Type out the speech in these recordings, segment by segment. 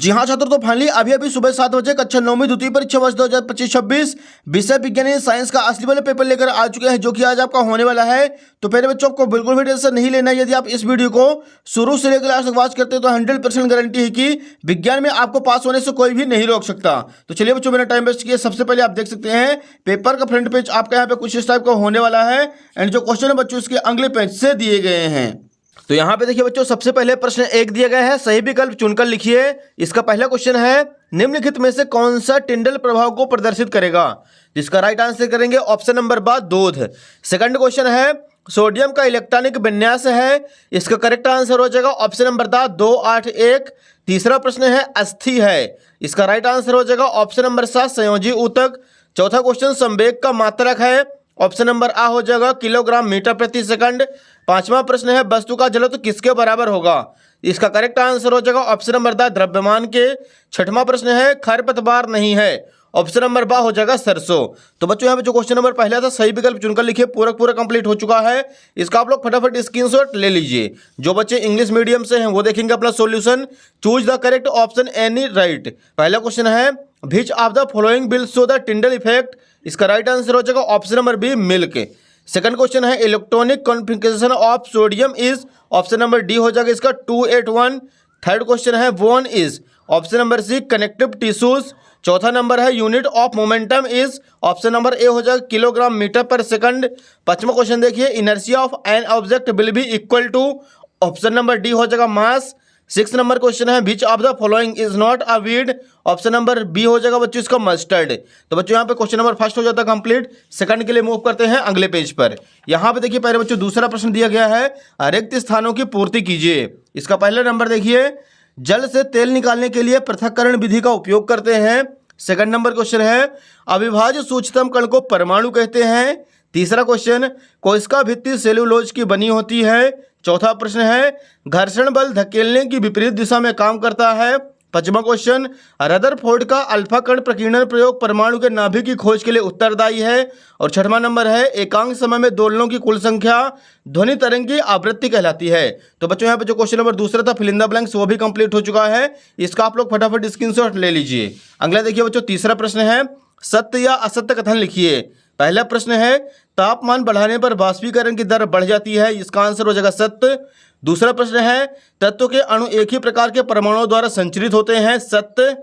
जी हाँ छात्रों, तो फाइनली अभी सुबह 7 बजे कक्षा 9वीं द्वितीय परीक्षा वर्ष 2025-26 विषय विज्ञान साइंस का असली वाले पेपर लेकर आ चुके हैं, जो कि आज आपका होने वाला है। तो पहले बच्चों को बिल्कुल भी टेंशन नहीं लेना है। यदि आप इस वीडियो को शुरू से लेकर लास्ट तक वॉच करते हैं तो 100% गारंटी है कि विज्ञान में आपको पास होने से कोई भी नहीं रोक सकता। तो चलिए बच्चों, मेरा टाइम वेस्ट किया, सबसे पहले आप देख सकते हैं पेपर का फ्रंट पेज आपका यहाँ पे कुछ इस टाइप का होने वाला है। एंड जो क्वेश्चन है बच्चों इसके अगले पेज से दिए गए हैं। तो यहाँ पे देखिए बच्चों, सबसे पहले प्रश्न 1 दिया गया है, सही विकल्प चुनकर लिखिए। इसका पहला क्वेश्चन है, निम्नलिखित में से कौन सा टिंडल प्रभाव को प्रदर्शित करेगा? जिसका राइट आंसर करेंगे ऑप्शन नंबर बा दूध। सेकंड क्वेश्चन है, सोडियम का इलेक्ट्रॉनिक विन्यास है। इसका करेक्ट आंसर हो जाएगा ऑप्शन नंबर दा 281। तीसरा प्रश्न है, अस्थि है। इसका राइट आंसर हो जाएगा ऑप्शन नंबर 7 संयोजी ऊतक। चौथा क्वेश्चन, संवेग का मात्रक है। ऑप्शन नंबर आ हो जाएगा किलोग्राम मीटर प्रति सेकंड। पांचवा प्रश्न है, वस्तु का जलत्व किसके बराबर होगा? इसका करेक्ट आंसर हो जाएगा ऑप्शन नंबर दा द्रव्यमान के। छठवां प्रश्न है, खरपतवार नहीं है। ऑप्शन नंबर बा हो जाएगा सरसों। तो बच्चों यहाँ पे जो क्वेश्चन नंबर पहला था सही विकल्प चुनकर लिखिए, पूरा कंप्लीट हो चुका है। इसका आप लोग फटाफट स्क्रीनशॉट ले लीजिए। जो बच्चे इंग्लिश मीडियम से हैं वो देखेंगे अपना solution. Choose the correct option any right. पहला क्वेश्चन है, which of the following will show the Tyndall effect? इसका राइट आंसर हो जाएगा option number B milk. Second question है, electronic configuration of sodium is? Option number D हो जाएगा इसका 281। Third question है, bone is? Option number C connective tissues. चौथा नंबर है, unit of momentum is? Option number A हो जाएगा किलोग्राम मीटर पर सेकंड। पांचवा क्वेश्चन देखिए, inertia of an object will be equal to? Option number D हो जाएगा मास। 6 नंबर क्वेश्चन है, which of the following is not a weed? Option number B हो जाएगा बच्चों इसका मस्टर्ड। तो बच्चों यहाँ पे क्वेश्चन नंबर फर्स्ट हो जाता है कंप्लीट। सेकंड के लिए मूव करते हैं अगले पेज पर। यहाँ पे देखिए पहले बच्चों दूसरा प्रश्न दिया गया है, रिक्त स्थानों की पूर्ति कीजिए। इसका पहला नंबर देखिए, जल से तेल निकालने के लिए पृथक्करण विधि का उपयोग करते हैं। सेकंड नंबर क्वेश्चन है, अविभाज्य सूक्ष्मतम कण को परमाणु कहते हैं। तीसरा क्वेश्चन, कोशिका भित्ति सेलुलोज की बनी होती है। चौथा प्रश्न है, घर्षण बल धकेलने की विपरीत दिशा में काम करता है। पांचवा क्वेश्चन, रदरफोर्ड का अल्फा कण प्रकीर्णन प्रयोग परमाणु के नाभिक की खोज के लिए उत्तरदायी है। और छठवां नंबर है, एकांक समय में दोलनों की कुल संख्या ध्वनि तरंग की आवृत्ति कहलाती है। तो बच्चों यहाँ पे जो क्वेश्चन नंबर दूसरा था फिल इन द ब्लैंक्स वो भी कंप्लीट हो चुका है। इसका आप लोग फटाफट स्क्रीनशॉट ले लीजिए। अगला देखिए बच्चों, तीसरा प्रश्न है, सत्य या असत्य कथन लिखिए। पहला प्रश्न है, तापमान बढ़ाने पर वाष्पीकरण की दर बढ़ जाती है। इसका आंसर हो जाएगा सत्य। दूसरा प्रश्न है, तत्व के अणु एक ही प्रकार के परमाणुओं द्वारा संचरित होते हैं। सत्य।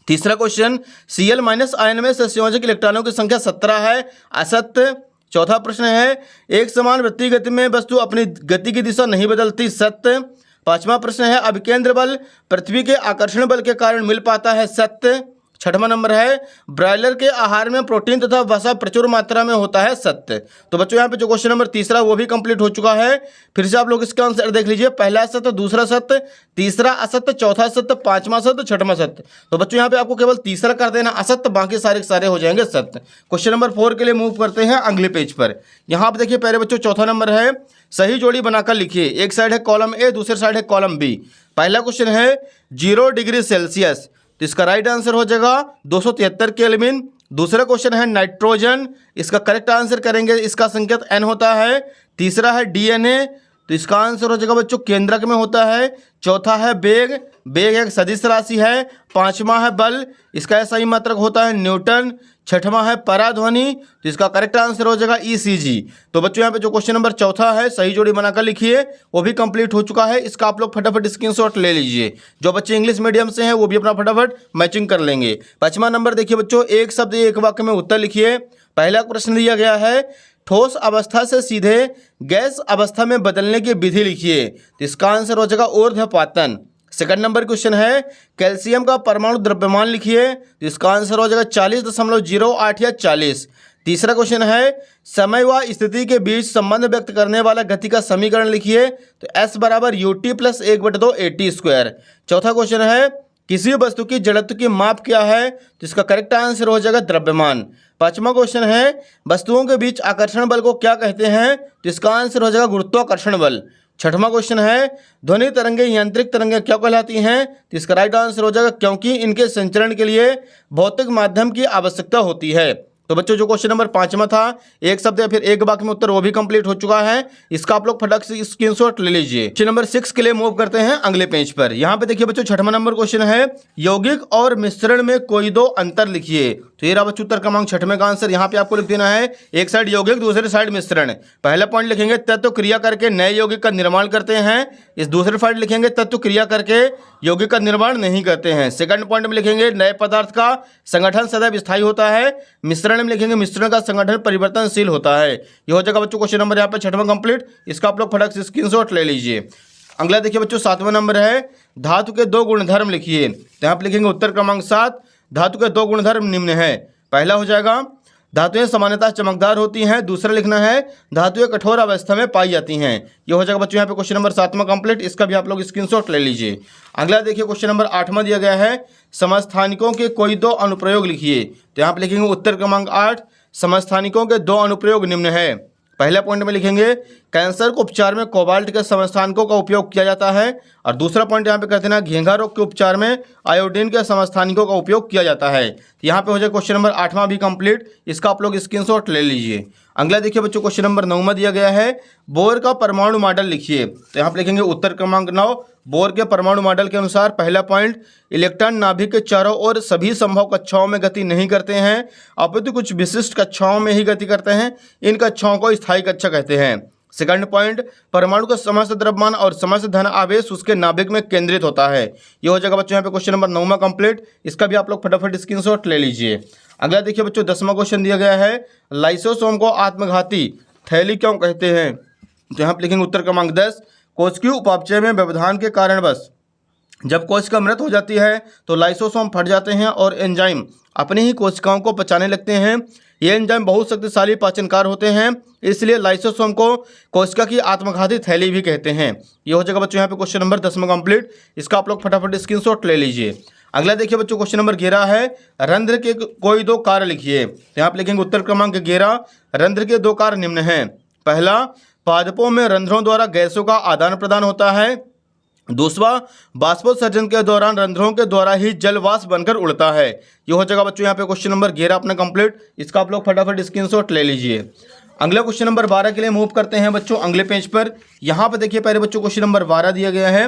तीसरा क्वेश्चन, Cl- आयन में संयोजक इलेक्ट्रॉनों की संख्या 17 है। असत्य। चौथा प्रश्न है, एक समान वृत्तीय गति में वस्तु अपनी गति की दिशा नहीं बदलती। सत्य। पांचवा प्रश्न है, अभिकेंद्र बल पृथ्वी के आकर्षण बल के कारण मिल पाता है। सत्य। छठवां नंबर है, ब्रायलर के आहार में प्रोटीन तथा वसा प्रचुर मात्रा में होता है। सत्य। तो बच्चों यहाँ पे जो क्वेश्चन नंबर तीसरा वो भी कंप्लीट हो चुका है। फिर से आप लोग इसका आंसर देख लीजिए, पहला सत्य, दूसरा सत्य, तीसरा असत्य, चौथा सत्य, पांचवा सत्य, छठवां सत्य। तो बच्चों यहाँ पे आपको केवल तीसरा कर देना असत्य, बाकी सारे के सारे हो जाएंगे सत्य। क्वेश्चन नंबर 4 के लिए मूव करते हैं अगले पेज पर। यहाँ पे देखिए पहले बच्चों चौथा नंबर है, सही जोड़ी बनाकर लिखिए। एक साइड है कॉलम ए, दूसरी साइड है कॉलम बी। पहला क्वेश्चन है 0 डिग्री सेल्सियस, तो इसका राइट आंसर हो जाएगा 273 केल्विन। दूसरा क्वेश्चन है नाइट्रोजन, इसका करेक्ट आंसर करेंगे, इसका संकेत N होता है। तीसरा है DNA, तो इसका आंसर हो जाएगा बच्चों केंद्रक में होता है। चौथा है वेग, वेग एक सदिश राशि है। पांचवा है बल, इसका सही मात्रक होता है न्यूटन। छठवां है पराध्वनि, तो इसका करेक्ट आंसर हो जाएगा ECG। तो बच्चों यहाँ पे जो क्वेश्चन नंबर चौथा है सही जोड़ी बनाकर लिखिए, वो भी कंप्लीट हो चुका है। इसका आप लोग फटाफट स्क्रीनशॉट ले लीजिए। जो बच्चे इंग्लिश मीडियम से हैं वो भी अपना फटाफट मैचिंग कर लेंगे। पांचवा नंबर देखिए बच्चों, एक शब्द एक वाक्य में उत्तर लिखिए। पहला प्रश्न दिया गया है, ठोस अवस्था से सीधे गैस अवस्था में बदलने की विधि लिखिए। तो इसका आंसर हो जाएगा ऊर्ध्वपातन। सेकंड नंबर क्वेश्चन है, कैल्शियम का परमाणु द्रव्यमान लिखिए। तो इसका आंसर हो जाएगा 40.08 या 40। तीसरा क्वेश्चन है, समय व स्थिति के बीच संबंध व्यक्त करने वाला गति का समीकरण लिखिए। तो S बराबर ut प्लस 1/2 AT²। चौथा क्वेश्चन है, किसी वस्तु की जड़त्व की माप क्या है? तो इसका करेक्ट आंसर हो जाएगा द्रव्यमान। पांचवा क्वेश्चन है, वस्तुओं के बीच आकर्षण बल को क्या कहते हैं? तो इसका आंसर हो जाएगा गुरुत्वाकर्षण बल। छठवां क्वेश्चन है, ध्वनि तरंगें यांत्रिक तरंगें क्या कहलाती हैं? तो इसका राइट आंसर हो जाएगा क्योंकि इनके संचरण के लिए भौतिक माध्यम की आवश्यकता होती है। तो बच्चों जो क्वेश्चन नंबर 5वां था, एक शब्द या फिर एक वाक्य में उत्तर, वो भी कंप्लीट हो चुका है। इसका आप लोग फटाक से स्क्रीनशॉट ले लीजिए। क्वेश्चन नंबर 6 के लिए मूव करते हैं अगले पेज पर। यहाँ पे देखिए बच्चों 6वां नंबर क्वेश्चन है, यौगिक और मिश्रण में कोई दो अंतर लिखिए। तो ये रहा बच्चों उत्तर क्रमांक 6वें का आंसर। यहाँ पे आपको लिख देना है, एक साइड यौगिक दूसरे साइड मिश्रण। पहला पॉइंट लिखेंगे तत्व क्रिया करके नए यौगिक का निर्माण करते हैं। इस दूसरे पॉइंट लिखेंगे तत्व क्रिया करके यौगिक का निर्माण नहीं करते हैं। सेकंड पॉइंट में लिखेंगे नए पदार्थ का संगठन सदैव स्थायी होता है। मिश्रण में लिखेंगे मिश्रण का संगठन परिवर्तनशील होता है। ये हो जाएगा बच्चों क्वेश्चन नंबर यहाँ पे 6वां कंप्लीट। इसका आप लोग फटाक से स्क्रीनशॉट ले लीजिए। अगला देखिए बच्चों 7वां नंबर है, धातु के दो गुणधर्म लिखिए। तो यहाँ पे लिखेंगे उत्तर क्रमांक 7, धातु के दो गुणधर्म निम्न है। पहला हो जाएगा धातुएं सामान्यतः चमकदार होती हैं। दूसरा लिखना है धातुएं कठोर अवस्था में पाई जाती हैं। ये हो जाएगा बच्चों यहाँ पे क्वेश्चन नंबर 7वां कंप्लीट। इसका भी आप लोग स्क्रीनशॉट ले लीजिए। अगला देखिए क्वेश्चन नंबर 8वां दिया गया है, समस्थानिकों के कोई दो अनुप्रयोग लिखिए। तो यहाँ पे लिखेंगे उत्तर क्रमांक 8, समस्थानिकों के दो अनुप्रयोग निम्न है। पहला पॉइंट में लिखेंगे कैंसर के उपचार में कोबाल्ट के समस्थानिकों का उपयोग किया जाता है। और दूसरा पॉइंट यहाँ पे कहते हैं घेंघा रोग के उपचार में आयोडीन के समस्थानिकों का उपयोग किया जाता है। तो यहाँ पे हो जाए क्वेश्चन नंबर 8वां भी कंप्लीट। इसका आप लोग स्क्रीनशॉट ले लीजिए। अगला देखिए बच्चों क्वेश्चन नंबर 9वां दिया गया है, बोर का परमाणु मॉडल लिखिए। तो यहाँ पे लिखेंगे उत्तर क्रमांक 9, बोर के परमाणु मॉडल के अनुसार पहला पॉइंट, इलेक्ट्रॉन नाभिक के चारों ओर सभी संभव कक्षाओं में गति नहीं करते हैं, अपितु कुछ विशिष्ट कक्षाओं में ही गति करते हैं। इन कक्षाओं को स्थायी कक्षा कहते हैं। सेकंड पॉइंट, परमाणु का समस्त द्रव्यमान और समस्त धन आवेश उसके नाभिक में केंद्रित होता है। ये हो जाएगा बच्चों यहाँ पे क्वेश्चन नंबर 9वां कंप्लीट। इसका भी आप लोग फटाफट स्क्रीनशॉट ले लीजिए। अगला देखिए बच्चों 10वां क्वेश्चन दिया गया है, लाइसोसोम को आत्मघाती थैली क्यों कहते हैं। तो यहाँ पे लिखेंगे उत्तर क्रमांक 10, कोशिकीय उपापचय में व्यवधान के कारणवश जब कोशिका मृत हो जाती है तो लाइसोसोम फट जाते हैं और एंजाइम अपनी ही कोशिकाओं को पचाने लगते हैं। ये एंजाइम बहुत शक्तिशाली पाचनकार होते हैं, इसलिए लाइसोसोम को कोशिका की आत्मघाती थैली भी कहते हैं। ये हो जाएगा बच्चों यहाँ पे क्वेश्चन नंबर 10वां कंप्लीट। इसका आप लोग फटाफट स्क्रीनशॉट ले लीजिए। अगला देखिए बच्चों क्वेश्चन नंबर 11 है, रंध्र के कोई दो कार्य लिखिए। तो यहाँ पे लिखेंगे उत्तर क्रमांक 11, रंध्र के दो कार्य निम्न हैं। पहला, पादपों में रंध्रों द्वारा गैसों का आदान प्रदान होता है। दूसरा, बाष्पोत्सर्जन के दौरान रंध्रों के द्वारा ही जल वाष्प बनकर उड़ता है। ये हो जाएगा बच्चों यहाँ पे क्वेश्चन नंबर 11 अपना कंप्लीट। इसका आप लोग फटाफट स्क्रीनशॉट ले लीजिए। अगला क्वेश्चन नंबर 12 के लिए मूव करते हैं बच्चों अगले पेज पर। यहाँ पे देखिए पहले बच्चों क्वेश्चन नंबर 12 दिया गया है,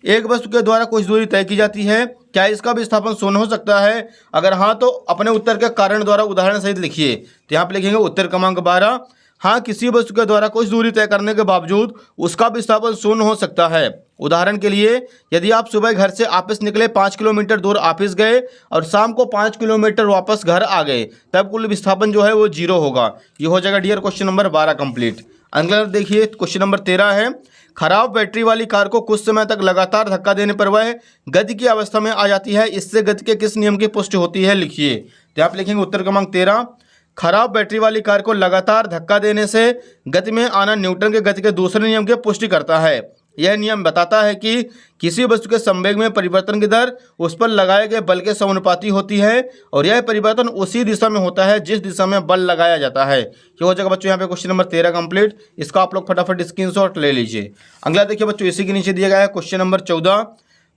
एक वस्तु के द्वारा कुछ दूरी तय की जाती है, क्या इसका विस्थापन शून्य हो सकता है? अगर हाँ तो अपने उत्तर के कारण द्वारा उदाहरण सहित लिखिए। तो यहाँ पे लिखेंगे उत्तर क्रमांक 12, हाँ किसी वस्तु के द्वारा कुछ दूरी तय करने के बावजूद उसका विस्थापन शून्य हो सकता है। उदाहरण के लिए, यदि आप सुबह घर से ऑफिस निकले, 5 किलोमीटर दूर ऑफिस गए और शाम को 5 किलोमीटर वापस घर आ गए, तब कुल विस्थापन जो है वो 0 होगा। ये हो जाएगा डियर क्वेश्चन नंबर 12 कंप्लीट। अगला देखिए क्वेश्चन नंबर 13 है, खराब बैटरी वाली कार को कुछ समय तक लगातार धक्का देने पर वह गति की अवस्था में आ जाती है, इससे गति के किस नियम की पुष्टि होती है, लिखिए। तो आप लिखेंगे उत्तर क्रमांक 13, खराब बैटरी वाली कार को लगातार धक्का देने से गति में आना न्यूटन के गति के दूसरे नियम की पुष्टि करता है। यह नियम बताता है कि किसी वस्तु के संवेग में परिवर्तन की दर उस पर लगाए गए बल के समानुपाती होती है और यह परिवर्तन उसी दिशा में होता है जिस दिशा में बल लगाया जाता है। ये हो जाएगा बच्चों यहाँ पे क्वेश्चन नंबर 13 कंप्लीट। इसका आप लोग फटाफट स्क्रीनशॉट ले लीजिए। अगला देखिए बच्चों इसी के नीचे दिया गया है क्वेश्चन नंबर 14,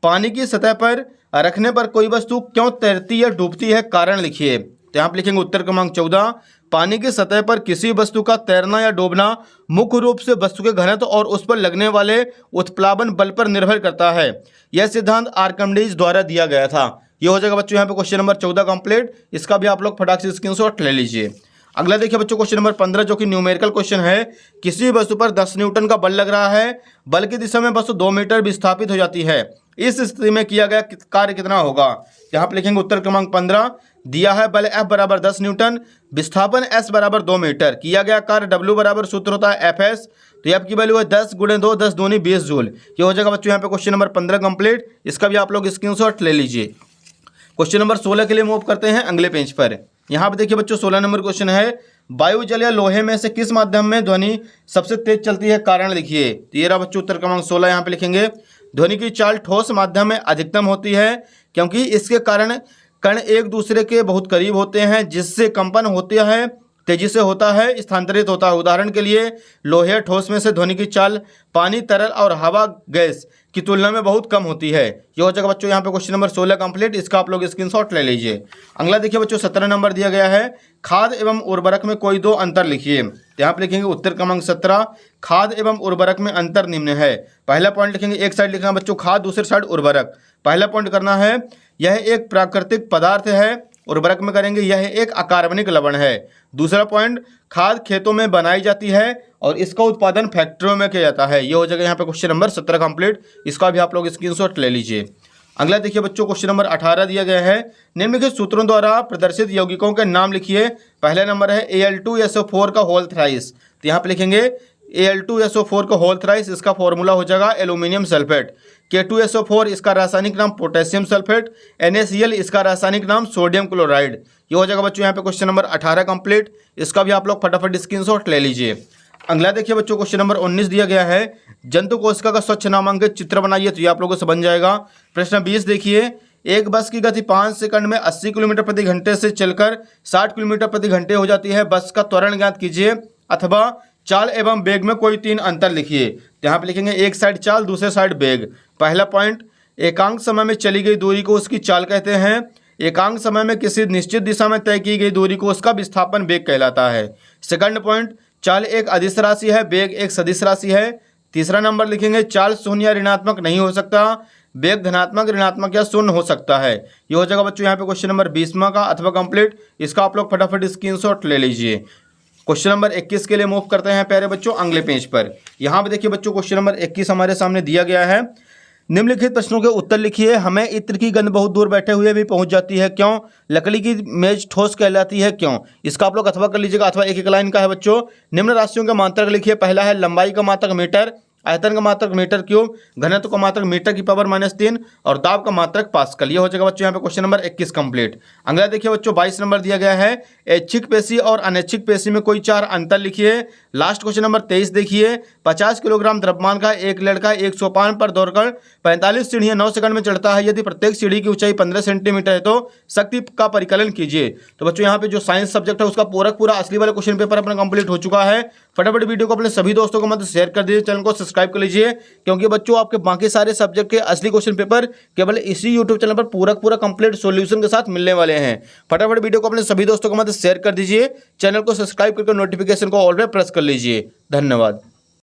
पानी की सतह पर रखने पर कोई वस्तु क्यों तैरती या डूबती है, कारण लिखिए। तो यहाँ पे लिखेंगे उत्तर क्रमांक 14, पानी की सतह पर किसी वस्तु का तैरना या डूबना मुख्य रूप से वस्तु के घनत्व और उस पर लगने वाले उत्प्लावन बल पर निर्भर करता है। यह सिद्धांत आर्किमिडीज द्वारा दिया गया था। ये हो जाएगा बच्चों यहाँ पे क्वेश्चन नंबर 14 कंप्लीट। इसका भी आप लोग फटाक से स्क्रीनशॉट ले लीजिए। अगला देखिए बच्चों क्वेश्चन नंबर 15 जो कि न्यूमेरिकल क्वेश्चन है, किसी वस्तु पर 10 न्यूटन का बल लग रहा है, बल की दिशा में वस्तु 2 मीटर विस्थापित हो जाती है, इस स्थिति में किया गया कार्य कितना होगा। यहाँ पे लिखेंगे उत्तर क्रमांक 15, दिया है बल F बराबर 10 न्यूटन, विस्थापन S बराबर 2 मीटर, किया गया कार्य W बराबर सूत्र होता है FS। तो F की वैल्यू है 10 × 2 10 दूनी 20 जूल। ये हो जाएगा बच्चों यहाँ पे क्वेश्चन नंबर 15 कंप्लीट। इसका भी आप लोग स्क्रीनशॉट ले लीजिए। क्वेश्चन नंबर 16 के लिए मूव करते हैं अगले पेज पर। यहाँ पे देखिए बच्चों 16 नंबर क्वेश्चन है, वायु जल या लोहे में से किस माध्यम में ध्वनि सबसे तेज चलती है, कारण लिखिए। तो ये रहा बच्चों उत्तर क्रमांक 16। यहाँ पे लिखेंगे ध्वनि की चाल ठोस माध्यम में अधिकतम होती है क्योंकि इसके कारण कण एक दूसरे के बहुत करीब होते हैं, जिससे कंपन होता है, तेजी से होता है, स्थानांतरित होता है। उदाहरण के लिए लोहे ठोस में से ध्वनि की चाल पानी तरल और हवा गैस की तुलना में बहुत कम होती है। ये हो जाएगा बच्चों यहाँ पे क्वेश्चन नंबर 16 कंप्लीट। इसका आप लोग स्क्रीनशॉट ले लीजिए। अगला देखिए बच्चों 17 नंबर दिया गया है, खाद एवं उर्वरक में कोई दो अंतर लिखिए। तो यहाँ पे लिखेंगे उत्तर क्रमांक 17, खाद एवं उर्वरक में अंतर निम्न है। पहला पॉइंट लिखेंगे, एक साइड लिखना बच्चों खाद, दूसरी साइड उर्वरक। पहला पॉइंट करना है यह एक प्राकृतिक पदार्थ है, उर्वरक में करेंगे यह एक अकार्बनिक लवण है। दूसरा पॉइंट, खाद खेतों में बनाई जाती है और इसका उत्पादन फैक्ट्रियों में किया जाता है। ये हो जाएगा यहाँ पे क्वेश्चन नंबर 17 कंप्लीट। इसका भी आप लोग स्क्रीनशॉट ले लीजिए। अगला देखिए बच्चों क्वेश्चन नंबर 18 दिया गया है, निम्नलिखित सूत्रों द्वारा प्रदर्शित यौगिकों के नाम लिखिए। पहला नंबर है Al2SO4 का होल थ्राइस। तो यहाँ पे लिखेंगे Al2SO4 का होल थ्राइस, इसका फॉर्मूला हो जाएगा एल्यूमिनियम सल्फेट। K2SO4 इसका रासायनिक नाम पोटेशियम सल्फेट। NaCl इसका रासायनिक नाम सोडियम क्लोराइड। ये हो जाएगा बच्चों यहाँ पे क्वेश्चन नंबर 18 कंप्लीट। इसका भी आप लोग फटाफट स्क्रीनशॉट ले लीजिए। अगला देखिए बच्चों क्वेश्चन नंबर 19 दिया गया है, जंतु कोशिका का स्वच्छ नामांकित चित्र बनाइए। तो ये आप लोगों को समझ जाएगा। प्रश्न 20 देखिए, एक बस की गति 5 सेकंड में 80 किलोमीटर प्रति घंटे से चलकर 60 किलोमीटर प्रति घंटे हो जाती है। बस का त्वरण ज्ञात कीजिए अथवा चाल एवं वेग में कोई 3 अंतर लिखिए। यहाँ पे लिखेंगे एक साइड चाल, दूसरे साइड वेग। पहला पॉइंट, एकांक समय में चली गई दूरी को उसकी चाल कहते हैं। एकांक समय में किसी निश्चित दिशा में तय की गई दूरी को उसका विस्थापन वेग कहलाता है। सेकंड पॉइंट, चाल एक अदिश राशि है, वेग एक सदिश राशि है। तीसरा नंबर लिखेंगे, चाल शून्य या ऋणात्मक नहीं हो सकता, वेग धनात्मक, ऋणात्मक या शून्य हो सकता है। ये हो जाएगा बच्चों यहाँ पे क्वेश्चन नंबर 20वां का अथवा कंप्लीट। इसका आप लोग फटाफट स्क्रीनशॉट ले लीजिए। क्वेश्चन नंबर 21 के लिए मूव करते हैं प्यारे बच्चों अगले पेज पर। यहाँ पे देखिए बच्चों क्वेश्चन नंबर 21 हमारे सामने दिया गया है, निम्नलिखित प्रश्नों के उत्तर लिखिए। हमें इत्र की गंध बहुत दूर बैठे हुए भी पहुंच जाती है, क्यों? लकड़ी की मेज ठोस कहलाती है, क्यों? इसका आप लोग अथवा कर लीजिएगा, अथवा एक एक लाइन का है बच्चों। निम्न राशियों का मात्रक लिखिए। पहला है लंबाई का मात्रक मीटर, आयतन का मात्रक मीटर क्यूब, घनत्व का मात्रक मीटर की पावर -3 और दाब का मात्रक पास्कल। ये हो जाएगा बच्चों यहाँ पे क्वेश्चन नंबर 21 कंप्लीट। अगला देखिए बच्चों 22 नंबर दिया गया है, ऐच्छिक पेशी और अनैच्छिक पेशी में कोई 4 अंतर लिखिए। लास्ट क्वेश्चन नंबर 23 देखिए, 50 किलोग्राम द्रव्यमान का एक लड़का 1 सोपान पर दौड़कर 45 सीढ़ियां 9 सेकंड में चढ़ता है। यदि प्रत्येक सीढ़ी की ऊंचाई 15 सेंटीमीटर है तो शक्ति का परिकलन कीजिए। तो बच्चों यहाँ पे जो साइंस सब्जेक्ट है उसका पूरा असली वाला क्वेश्चन पेपर अपना कंप्लीट हो चुका है। फटाफट वीडियो को अपने सभी दोस्तों को मत शेयर कर दीजिए, चैनल को सब्सक्राइब कर लीजिए, क्योंकि बच्चों आपके बाकी सारे सब्जेक्ट के असली क्वेश्चन पेपर केवल इसी यूट्यूब चैनल पर पूरा कंप्लीट सॉल्यूशन के साथ मिलने वाले हैं। फटाफट वीडियो को अपने सभी दोस्तों को मत शेयर कर दीजिए, चैनल को सब्सक्राइब करके नोटिफिकेशन को ऑल पे प्रेस कर लीजिए। धन्यवाद।